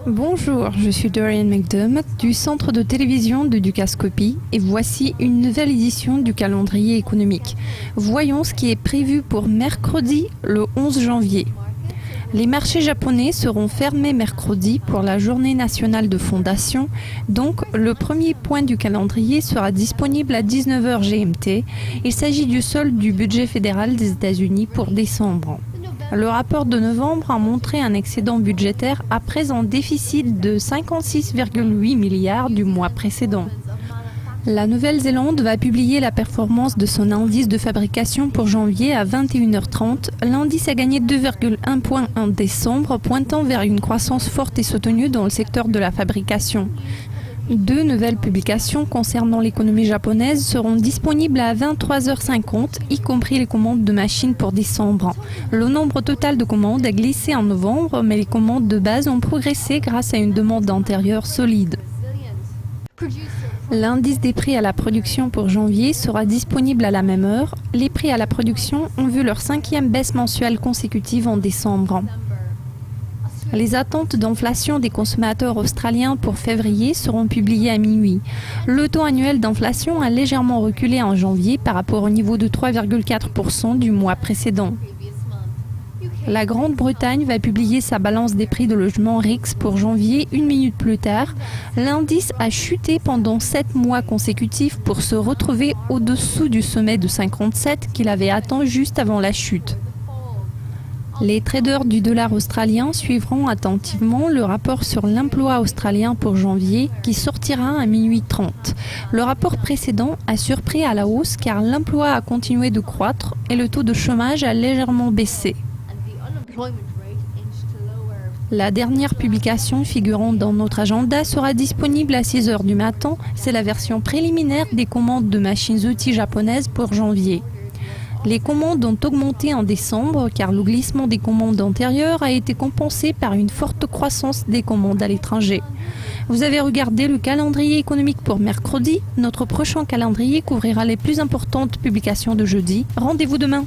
Bonjour, je suis Dorian McDermott du centre de télévision de Dukascopy et voici une nouvelle édition du calendrier économique. Voyons ce qui est prévu pour mercredi le 11 janvier. Les marchés japonais seront fermés mercredi pour la journée nationale de fondation, donc le premier point du calendrier sera disponible à 19h GMT. Il s'agit du solde du budget fédéral des États-Unis pour décembre. Le rapport de novembre a montré un excédent budgétaire après un déficit de 56,8 milliards du mois précédent. La Nouvelle-Zélande va publier la performance de son indice de fabrication pour janvier à 21h30. L'indice a gagné 2,1 points en décembre, pointant vers une croissance forte et soutenue dans le secteur de la fabrication. Deux nouvelles publications concernant l'économie japonaise seront disponibles à 23h50, y compris les commandes de machines pour décembre. Le nombre total de commandes a glissé en novembre, mais les commandes de base ont progressé grâce à une demande antérieure solide. L'indice des prix à la production pour janvier sera disponible à la même heure. Les prix à la production ont vu leur 5e baisse mensuelle consécutive en décembre. Les attentes d'inflation des consommateurs australiens pour février seront publiées à minuit. Le taux annuel d'inflation a légèrement reculé en janvier par rapport au niveau de 3,4% du mois précédent. La Grande-Bretagne va publier sa balance des prix de logement RICS pour janvier une minute plus tard. L'indice a chuté pendant 7 mois consécutifs pour se retrouver au-dessous du sommet de 57 qu'il avait atteint juste avant la chute. Les traders du dollar australien suivront attentivement le rapport sur l'emploi australien pour janvier qui sortira à minuit 30. Le rapport précédent a surpris à la hausse car l'emploi a continué de croître et le taux de chômage a légèrement baissé. La dernière publication figurant dans notre agenda sera disponible à 6h du matin. C'est la version préliminaire des commandes de machines-outils japonaises pour janvier. Les commandes ont augmenté en décembre car le glissement des commandes antérieures a été compensé par une forte croissance des commandes à l'étranger. Vous avez regardé le calendrier économique pour mercredi. Notre prochain calendrier couvrira les plus importantes publications de jeudi. Rendez-vous demain.